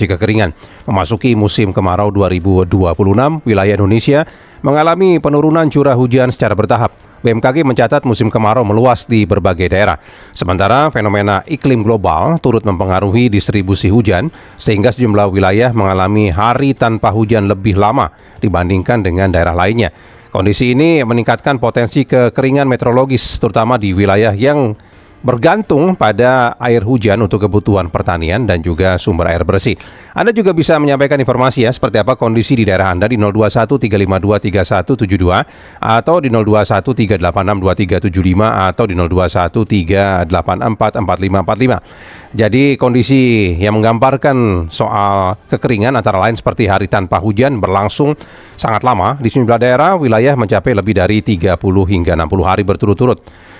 kekeringan. Memasuki musim kemarau 2026, wilayah Indonesia mengalami penurunan curah hujan secara bertahap. BMKG mencatat musim kemarau meluas di berbagai daerah. Sementara fenomena iklim global turut mempengaruhi distribusi hujan, sehingga sejumlah wilayah mengalami hari tanpa hujan lebih lama dibandingkan dengan daerah lainnya. Kondisi ini meningkatkan potensi kekeringan meteorologis, terutama di wilayah yang bergantung pada air hujan untuk kebutuhan pertanian dan juga sumber air bersih. Anda juga bisa menyampaikan informasi ya, seperti apa kondisi di daerah Anda di 021 352 3172 atau di 021 386 2375 atau di 021 384 4545. Jadi kondisi yang menggambarkan soal kekeringan antara lain seperti hari tanpa hujan berlangsung sangat lama di sejumlah daerah, wilayah mencapai lebih dari 30 hingga 60 hari berturut-turut.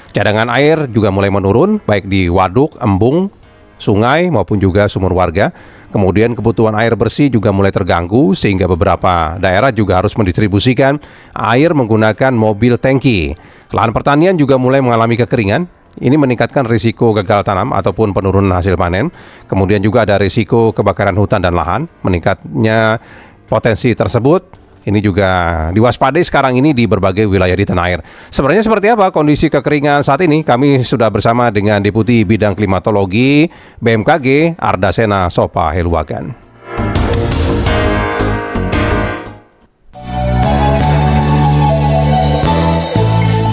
Cadangan air juga mulai menurun, baik di waduk, embung, sungai maupun juga sumur warga. Kemudian kebutuhan air bersih juga mulai terganggu, sehingga beberapa daerah juga harus mendistribusikan air menggunakan mobil tangki. Lahan pertanian juga mulai mengalami kekeringan. Ini meningkatkan risiko gagal tanam ataupun penurunan hasil panen. Kemudian juga ada risiko kebakaran hutan dan lahan. Meningkatnya potensi tersebut ini juga diwaspadai sekarang ini di berbagai wilayah di tanah air. Sebenarnya seperti apa kondisi kekeringan saat ini? Kami sudah bersama dengan Deputi Bidang Klimatologi BMKG Ardasena Sopa Heluwagan.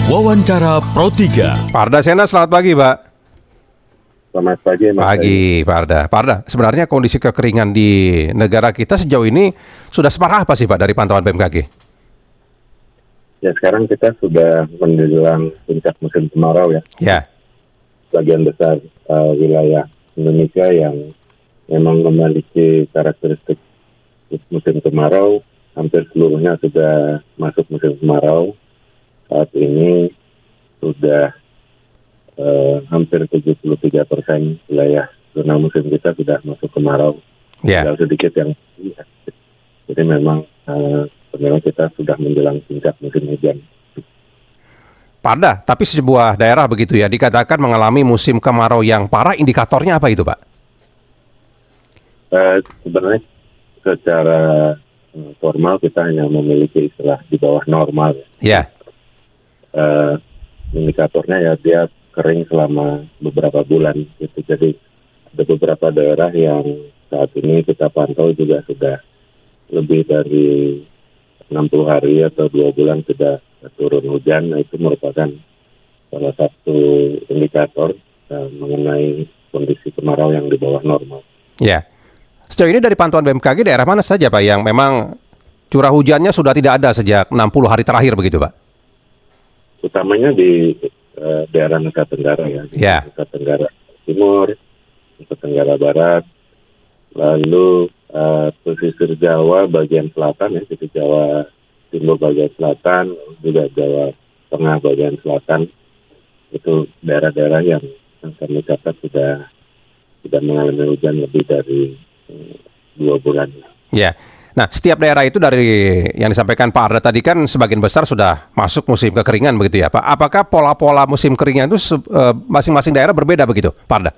Wawancara Pro 3. Pak Ardasena, selamat pagi, Pak. Selamat pagi, Mas. Pagi, Pak Arda. Sebenarnya kondisi kekeringan di negara kita sejauh ini sudah separah apa sih, Pak, dari pantauan BMKG? Ya, sekarang kita sudah menjelang puncak musim kemarau ya. Ya. Bagian besar wilayah Indonesia yang memang memiliki karakteristik musim kemarau, hampir seluruhnya sudah masuk musim kemarau. Saat ini sudah hampir 73% wilayah zona musim kita sudah masuk kemarau. Tinggal sedikit yang jadi memang sebenarnya kita sudah menjelang puncak musim hujan. Pak Arda, tapi sebuah daerah begitu ya dikatakan mengalami musim kemarau yang parah, indikatornya apa itu, Pak? Sebenarnya secara formal kita hanya memiliki istilah di bawah normal. Ya. Indikatornya ya dia kering selama beberapa bulan gitu. Jadi ada beberapa daerah yang saat ini kita pantau juga sudah lebih dari 60 hari atau 2 bulan sudah turun hujan. Nah, itu merupakan salah satu indikator mengenai kondisi kemarau yang di bawah normal. Ya. Sejauh ini dari pantauan BMKG daerah mana saja, Pak, yang memang curah hujannya sudah tidak ada sejak 60 hari terakhir begitu, Pak? Utamanya di daerah Nusa Tenggara ya. Nusa Tenggara Timur, Nusa Tenggara Barat, lalu pesisir Jawa bagian selatan ya, pesisir Jawa Timur bagian selatan, juga Jawa Tengah bagian selatan, itu daerah-daerah yang kami catat sudah mengalami hujan lebih dari 2 bulan. Ya. Nah, setiap daerah itu dari yang disampaikan Pak Arda tadi kan sebagian besar sudah masuk musim kekeringan begitu ya, Pak. Apakah pola-pola musim keringan itu masing-masing daerah berbeda begitu, Pak Arda?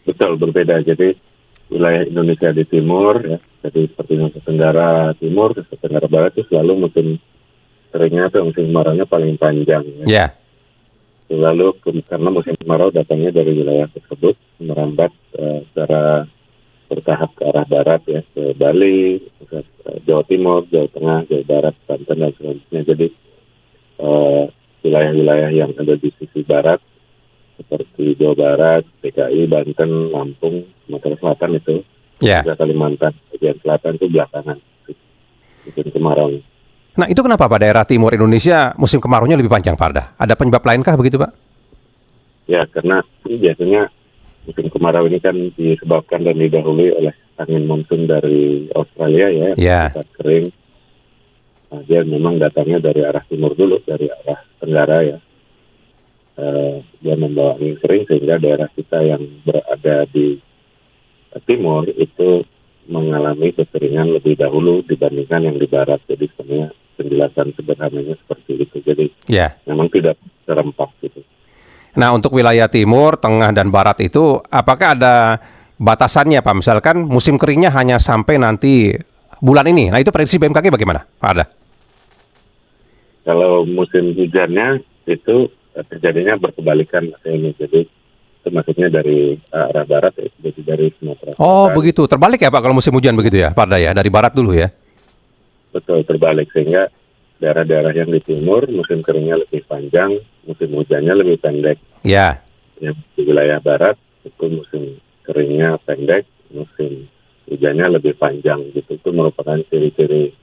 Betul, berbeda. Jadi wilayah Indonesia di timur, ya, jadi seperti Nusa Tenggara Timur, Nusa Tenggara Barat itu selalu musim keringnya atau musim kemaraunya paling panjang. Ya. Lalu karena musim kemarau datangnya dari wilayah tersebut merambat secara bertahap ke arah barat ya, ke Bali, ke Jawa Timur, Jawa Tengah, Jawa Barat, Banten dan selanjutnya. Jadi wilayah-wilayah yang ada di sisi barat seperti Jawa Barat, DKI, Banten, Lampung, Sumatera Selatan itu, juga Kalimantan bagian selatan itu belakangan musim kemarau. Nah, itu kenapa Pak daerah timur Indonesia musim kemaraunya lebih panjang, Pak Arda? Ada penyebab lainkah begitu, Pak? Ya, karena biasanya musim kemarau ini kan disebabkan dan didahului oleh angin monsun dari Australia ya, saat kering. Nah, dia memang datangnya dari arah timur dulu, dari arah tenggara ya. Dia membawa angin kering sehingga daerah kita yang berada di timur itu mengalami kekeringan lebih dahulu dibandingkan yang di barat. Jadi sebenarnya penjelasan sederhananya seperti itu. Jadi memang tidak serempak gitu. Nah, untuk wilayah timur, tengah, dan barat itu apakah ada batasannya Pak? Misalkan musim keringnya hanya sampai nanti bulan ini. Nah itu prediksi BMKG bagaimana Pak Arda? Kalau musim hujannya itu terjadinya berkebalikan ini. Jadi itu maksudnya dari arah barat, ya, jadi dari Sumatera. Oh begitu, terbalik ya Pak kalau musim hujan begitu ya Pak Arda ya, dari barat dulu ya? Betul, terbalik, sehingga daerah-daerah yang di timur musim keringnya lebih panjang, musim hujannya lebih pendek. Ya. Yang di wilayah barat itu musim keringnya pendek, musim hujannya lebih panjang gitu. Itu merupakan ciri-ciri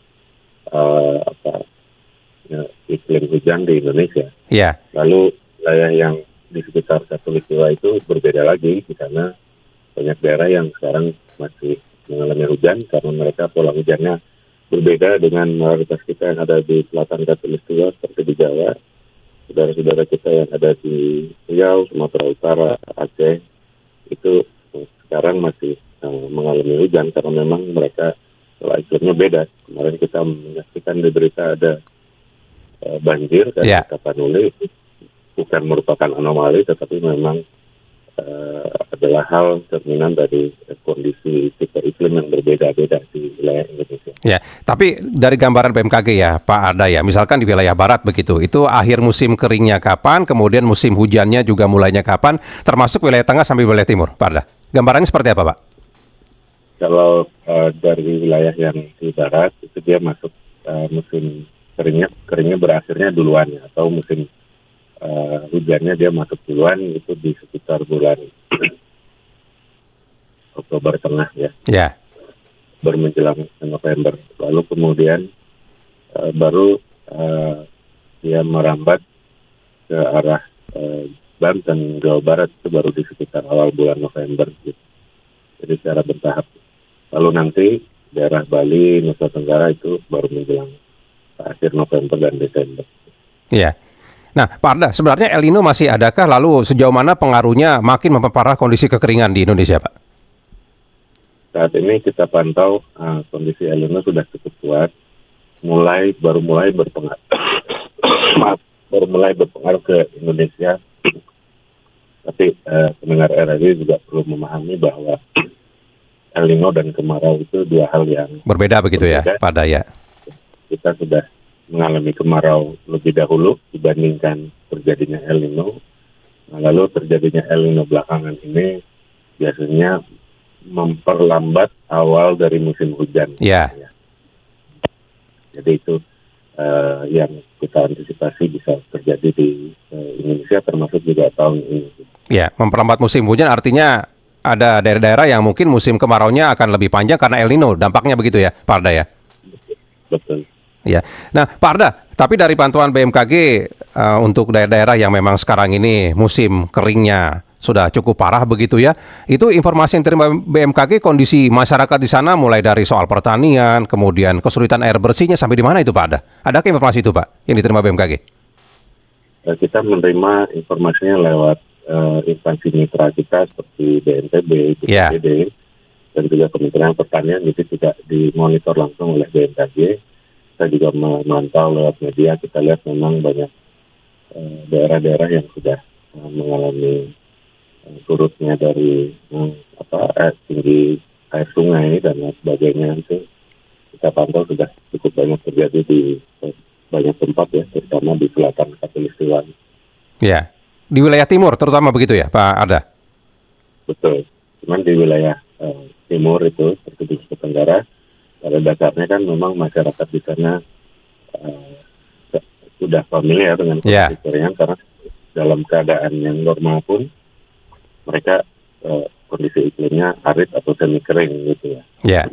iklim hujan di Indonesia. Ya. Lalu wilayah yang di sekitar Katulistiwa itu berbeda lagi, di sana banyak daerah yang sekarang masih mengalami hujan karena mereka pola hujannya berbeda dengan mayoritas kita yang ada di selatan Katulistiwa seperti di Jawa. Saudara-saudara kita yang ada di Riau, Sumatera Utara, Aceh, itu sekarang masih mengalami hujan karena memang mereka pola iklimnya beda. Kemarin kita menyaksikan di berita ada banjir di Tapanuli, bukan merupakan anomali, tetapi memang adalah hal cerminan dari kondisi tipe iklim yang berbeda-beda di wilayah Indonesia. Ya, tapi dari gambaran BMKG ya Pak Arda ya, misalkan di wilayah barat begitu, itu akhir musim keringnya kapan, kemudian musim hujannya juga mulainya kapan, termasuk wilayah tengah sampai wilayah timur, Pak Arda. Gambarannya seperti apa Pak? Kalau dari wilayah yang di barat itu dia masuk musim keringnya berakhirnya duluan ya, atau musim hujannya dia masuk duluan itu di sekitar bulan Oktober tengah ya. Ya. Bermenjelang November. Lalu kemudian baru dia merambat ke arah Banten, Jawa Barat itu baru di sekitar awal bulan November gitu. Jadi secara bertahap. Lalu nanti daerah Bali, Nusa Tenggara itu baru menjelang akhir November dan Desember. Iya. Nah, Pak Arda, sebenarnya El Nino masih adakah? Lalu sejauh mana pengaruhnya makin memperparah kondisi kekeringan di Indonesia, Pak? Saat ini kita pantau kondisi El Nino sudah cukup kuat, baru mulai berpengaruh ke Indonesia. Tapi pendengar RRI juga perlu memahami bahwa El Nino dan kemarau itu dua hal yang berbeda begitu ya, Pak Arda ya. Kita sudah mengalami kemarau lebih dahulu dibandingkan terjadinya El Nino. Nah, lalu terjadinya El Nino belakangan ini biasanya memperlambat awal dari musim hujan. Ya. Jadi itu yang kita antisipasi bisa terjadi di Indonesia termasuk juga tahun ini. Ya, memperlambat musim hujan artinya ada daerah-daerah yang mungkin musim kemaraunya akan lebih panjang karena El Nino, dampaknya begitu ya, Pak Arda ya? Betul. Ya, nah Pak Arda, tapi dari pantauan BMKG untuk daerah-daerah yang memang sekarang ini musim keringnya sudah cukup parah begitu ya, itu informasi yang diterima BMKG kondisi masyarakat di sana mulai dari soal pertanian, kemudian kesulitan air bersihnya sampai di mana itu Pak Arda? Adakah informasi itu Pak yang diterima BMKG? Kita menerima informasinya lewat instansi mitra kita seperti BNPB, BPD, dan juga Kementerian Pertanian itu tidak dimonitor langsung oleh BMKG. Kita juga memantau lewat media, kita lihat memang banyak daerah-daerah yang sudah mengalami surutnya dari tinggi air sungai dan lain sebagainya. Itu kita pantau sudah cukup banyak terjadi di banyak tempat ya, terutama di selatan Katulistiwa. Ya, di wilayah timur terutama begitu ya Pak Arda? Betul, cuman di wilayah timur itu seperti di Nusa Tenggara, pada dasarnya kan memang masyarakat di sana sudah familiar dengan kondisi kekeringan karena dalam keadaan yang normal pun mereka kondisi iklimnya arid atau semi kering gitu ya. Ya.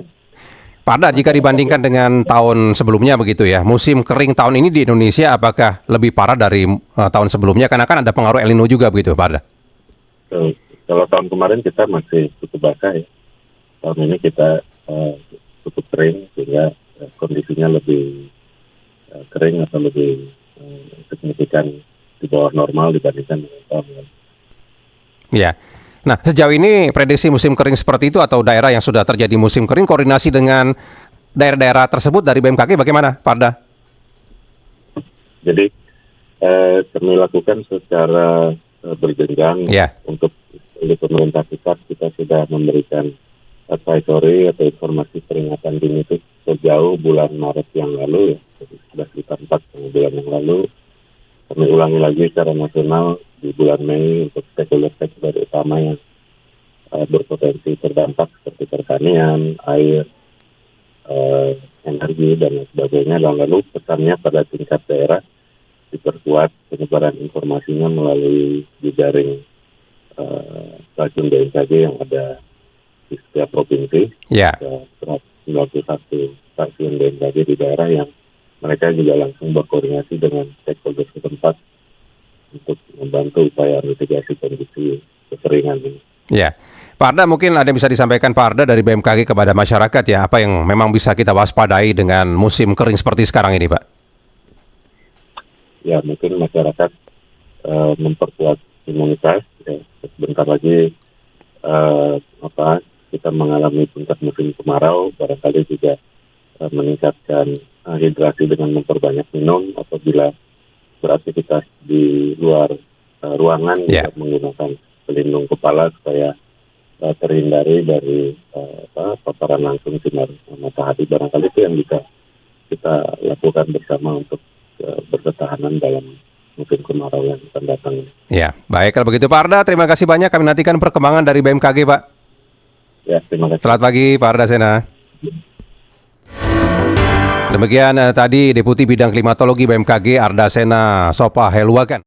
Pak Arda, jika dibandingkan dengan tahun sebelumnya begitu ya, musim kering tahun ini di Indonesia apakah lebih parah dari tahun sebelumnya? Karena kan ada pengaruh El Nino juga begitu, Pak Arda. Kalau tahun kemarin kita masih cukup basah ya. Tahun ini kita cukup kering sehingga kondisinya lebih kering atau lebih signifikan di bawah normal dibandingkan dengan tahun lalu. Ya. Nah, sejauh ini prediksi musim kering seperti itu atau daerah yang sudah terjadi musim kering, koordinasi dengan daerah-daerah tersebut dari BMKG bagaimana, Pak Arda? Jadi kami lakukan secara berjenjang untuk di pemerintah pusat kita sudah memberikan advisory atau informasi peringatan dini itu sejauh bulan Maret yang lalu, ya, jadi sudah sekitar 4 bulan yang lalu. Kami ulangi lagi secara nasional di bulan Mei untuk stakeholder utama yang berpotensi terdampak seperti pertanian, air, energi, dan lain sebagainya. Lalu pesannya pada tingkat daerah diperkuat penyebaran informasinya melalui jejaring stasiun BMKG yang ada di setiap provinsi. Ada 191 stasiun BMKG di daerah yang mereka juga langsung berkoordinasi dengan stakeholder setempat untuk membantu upaya mitigasi kondisi kekeringan ini. Ya, Pak Arda, mungkin ada yang bisa disampaikan Pak Arda dari BMKG kepada masyarakat ya, apa yang memang bisa kita waspadai dengan musim kering seperti sekarang ini, Pak? Ya, mungkin masyarakat memperkuat imunitas. Ya. Sebentar lagi kita mengalami puncak musim kemarau, barangkali juga meningkatkan hidrasi dengan memperbanyak minum apabila beraktivitas di luar ruangan, juga menggunakan pelindung kepala supaya terhindari dari paparan langsung sinar matahari. Barangkali itu yang bisa kita lakukan bersama untuk berketahanan dalam musim kemarau yang akan datang. Ya, baik kalau begitu Pak Arda, terima kasih banyak. Kami nantikan perkembangan dari BMKG, Pak. Ya, terima kasih. Selamat pagi Pak Arda Sena. Demikian tadi Deputi Bidang Klimatologi BMKG Arda Sena Sopaheluakan.